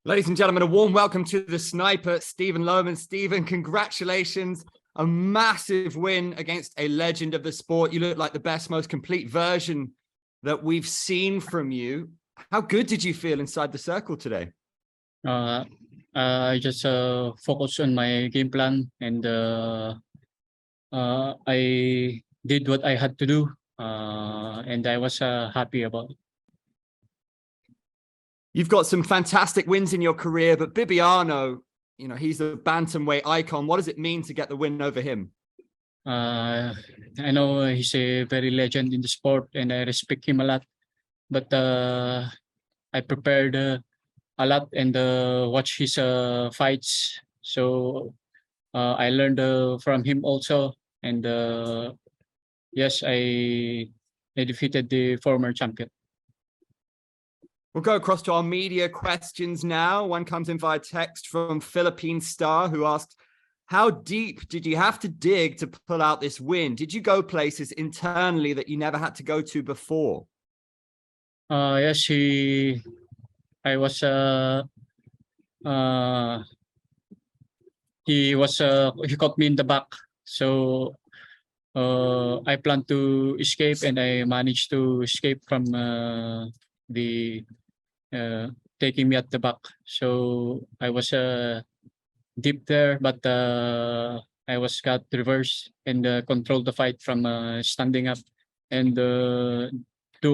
Ladies and gentlemen, a warm welcome to the sniper, Stephen Loman. Stephen, congratulations. A massive win against a legend of the sport. You look like the best, most complete version that we've seen from you. How good did you feel inside the circle today? I just focused on my game plan and I did what I had to do and I was happy about it. You've got some fantastic wins in your career, but Bibiano, he's a bantamweight icon. What does it mean to get the win over him? I know he's a very legend in the sport and I respect him a lot, but I prepared a lot and watch his fights. So I learned from him also, and yes, I defeated the former champion. We'll go across to our media questions now. One comes in via text from Philippine Star, who asks, how deep did you have to dig to pull out this win? Did you go places internally that you never had to go to before? Yes, he caught me in the back. So I planned to escape and I managed to escape from the taking me at the back. So I was deep there, but I was got reverse and controlled the fight from standing up and do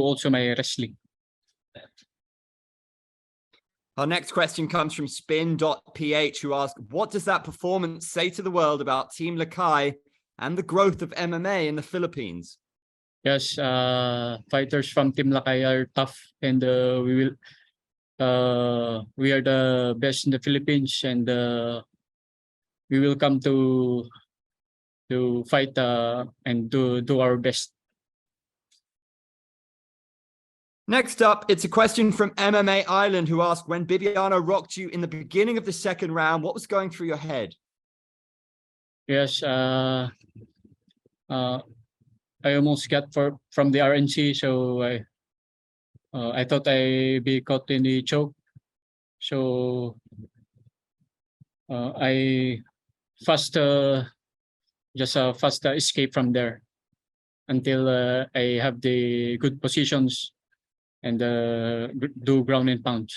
also my wrestling. Our next question comes from spin.ph, who asks, what does that performance say to the world about Team Lakay and the growth of MMA in the Philippines? Yes, fighters from Team Lakay are tough and we are the best in the Philippines and we will come to fight and do our best. Next up, it's a question from MMA Island, who asked, when Bibiano rocked you in the beginning of the second round, what was going through your head? Yes, I almost got from the RNC, so I thought I'd be caught in the choke. So I fast escape from there until I have the good positions and do ground and pound.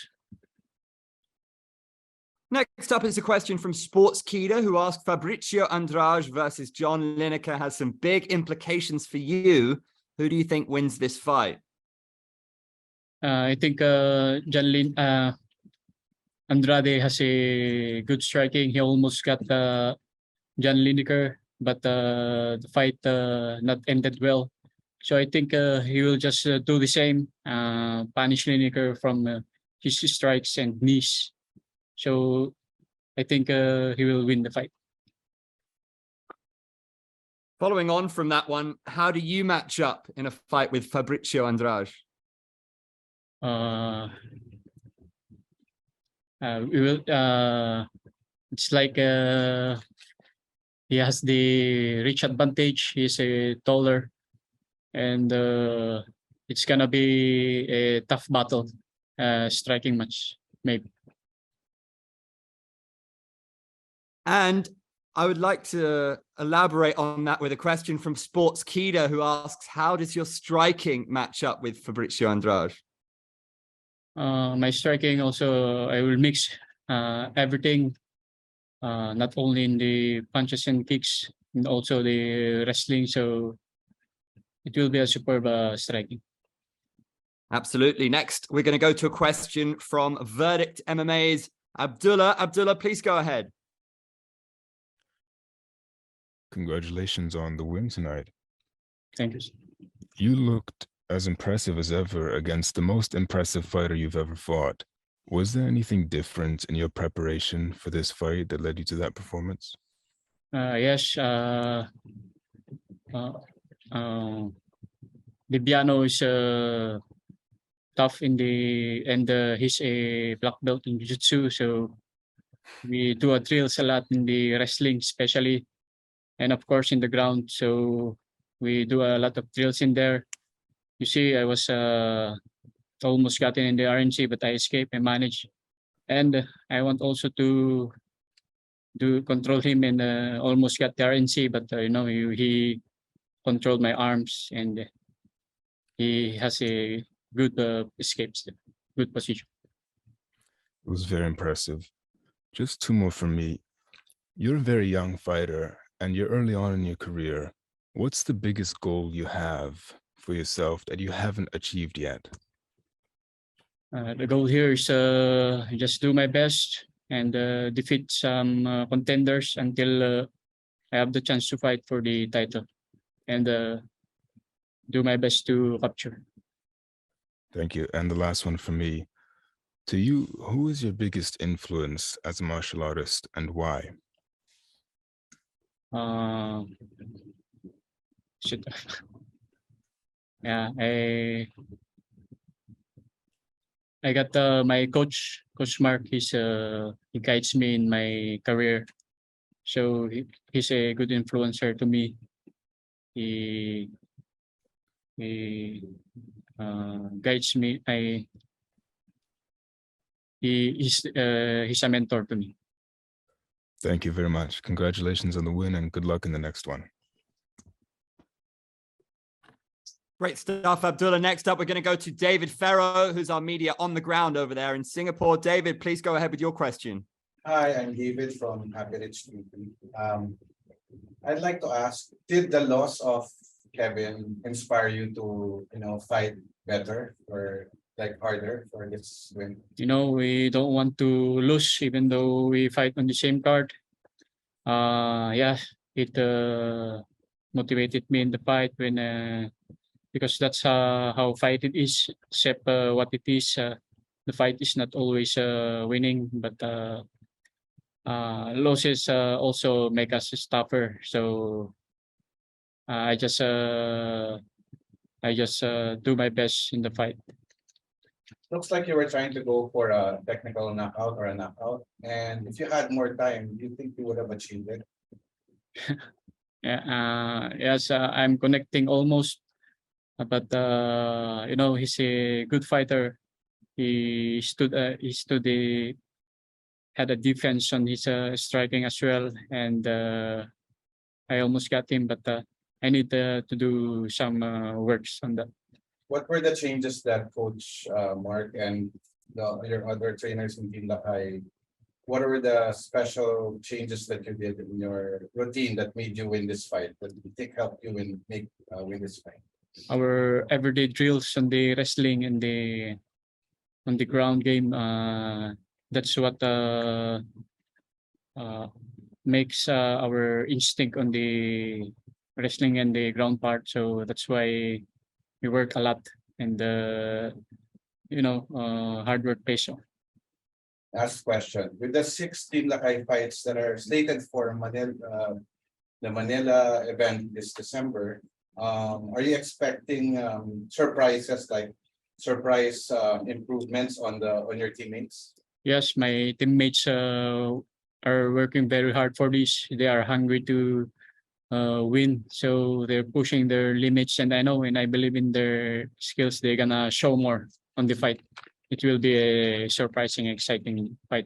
Next up is a question from Sports Keeda, who asked, Fabricio Werdum versus John Lineker has some big implications for you. Who do you think wins this fight? I think Andrade has a good striking. He almost got John Lineker, but the fight not ended well. So I think he will just do the same, punish Lineker from his strikes and knees. So I think he will win the fight. Following on from that one, how do you match up in a fight with Fabricio Werdum? We will. It's like he has the reach advantage. He's a taller, and it's gonna be a tough battle, striking match maybe. And I would like to elaborate on that with a question from Sports Keeda, who asks, how does your striking match up with Fabricio Werdum? My striking also, I will mix everything, not only in the punches and kicks, and also the wrestling. So it will be a superb striking. Absolutely. Next, we're going to go to a question from Verdict MMA's Abdullah. Abdullah, please go ahead. Congratulations on the win tonight. Thank you. You looked as impressive as ever against the most impressive fighter you've ever fought. Was there anything different in your preparation for this fight that led you to that performance? Yes. Bibiano is tough in the and he's a black belt in jiu-jitsu, so we do drills a lot in the wrestling especially, and of course in the ground, so we do a lot of drills in there. You see, I was almost gotten in the RNC, but I escaped and managed and I want also to control him and almost got the RNC, but he controlled my arms and he has a good escapes, good position. It was very impressive. Just two more from me. You're a very young fighter and you're early on in your career. What's the biggest goal you have for yourself that you haven't achieved yet? The goal here is just do my best and defeat some contenders until I have the chance to fight for the title and do my best to capture. Thank you. And the last one for me. To you, who is your biggest influence as a martial artist and why? Shit. Yeah, I got my Coach Mark. He guides me in my career, so he's a good influencer to me. He guides me. He's a mentor to me. Thank you very much. Congratulations on the win and good luck in the next one. Great stuff, Abdullah. Next up, we're going to go to David Ferro, who's our media on the ground over there in Singapore. David, please go ahead with your question. Hi, I'm David from Happy Rich TV. I'd like to ask, did the loss of Kevin inspire you to, fight better or like harder for this win? We don't want to lose even though we fight on the same card. Yeah, it motivated me in the fight when because that's how fight it is, except what it is. The fight is not always winning, but losses also make us tougher. So I just do my best in the fight. Looks like you were trying to go for a technical knockout or a knockout. And if you had more time, do you think you would have achieved it? Yeah, yes, I'm connecting almost, but he's a good fighter. He had a defense on his striking as well, and I almost got him, but I need to do some works on that. What were the changes that Coach Mark and your other trainers in Team Lakay, what were the special changes that you did in your routine that made you win this fight, that you think helped you win this fight? Our everyday drills on the wrestling and on the ground game, that's what makes our instinct on the wrestling and the ground part. So that's why we work a lot, and hard work pays off. Last question. With the 6 Team Lakay fights that are slated for the Manila event this December, are you expecting surprises, like surprise improvements on your teammates? Yes, my teammates are working very hard for this. They are hungry to win, so they're pushing their limits, and I know and I believe in their skills. They're gonna show more on the fight. It will be a surprising, exciting fight.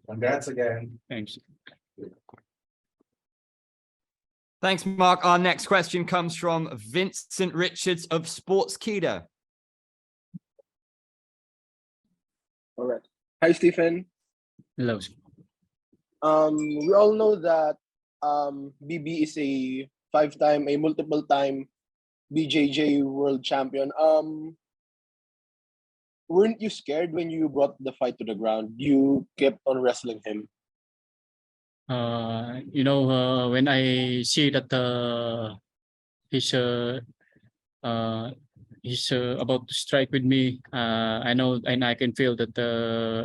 Congrats again. Thanks. Thanks, Mark. Our next question comes from Vincent Richards of Sportskeeda. All right. Hi, Stephen. Hello. We all know that BB is a multiple time BJJ world champion. Weren't you scared when you brought the fight to the ground? You kept on wrestling him. When I see that he's about to strike with me, I know and I can feel that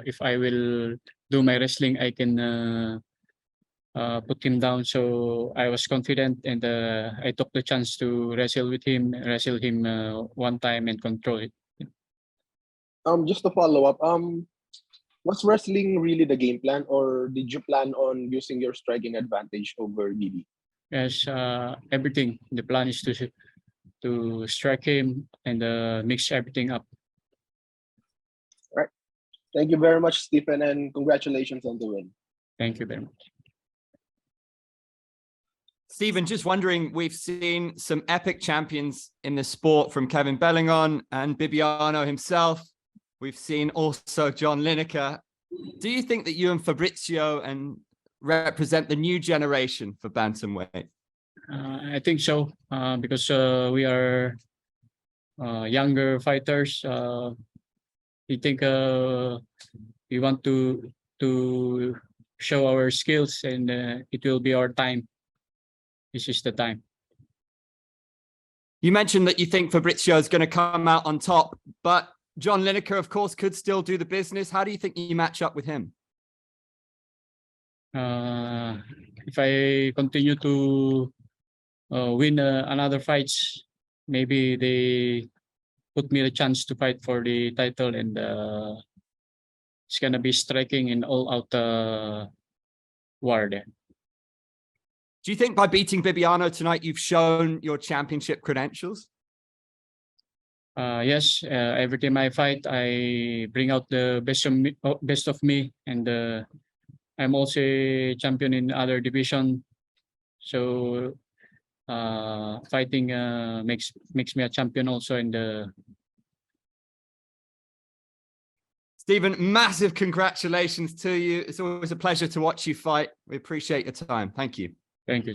if I will do my wrestling, I can put him down. So I was confident, and I took the chance to wrestle him one time and control it. Just to follow up, was wrestling really the game plan, or did you plan on using your striking advantage over BB? Yes, everything. The plan is to strike him and mix everything up. Thank you very much, Stephen, and congratulations on the win. Thank you very much. Stephen, just wondering, we've seen some epic champions in the sport from Kevin Bellingon and Bibiano himself. We've seen also John Lineker. Do you think that you and Fabricio represent the new generation for bantamweight? I think so, because we are younger fighters. We think we want to show our skills, and it will be our time. This is the time. You mentioned that you think Fabricio is going to come out on top, but John Lineker, of course, could still do the business. How do you think you match up with him? If I continue to win another fights, maybe they put me a chance to fight for the title, and it's gonna be striking in all-out war there. Do you think by beating Bibiano tonight, you've shown your championship credentials? Yes, every time I fight, I bring out the best of me, and I'm also a champion in other division. So fighting makes me a champion also in the. Stephen, massive congratulations to you. It's always a pleasure to watch you fight. We appreciate your time. Thank you. Thank you.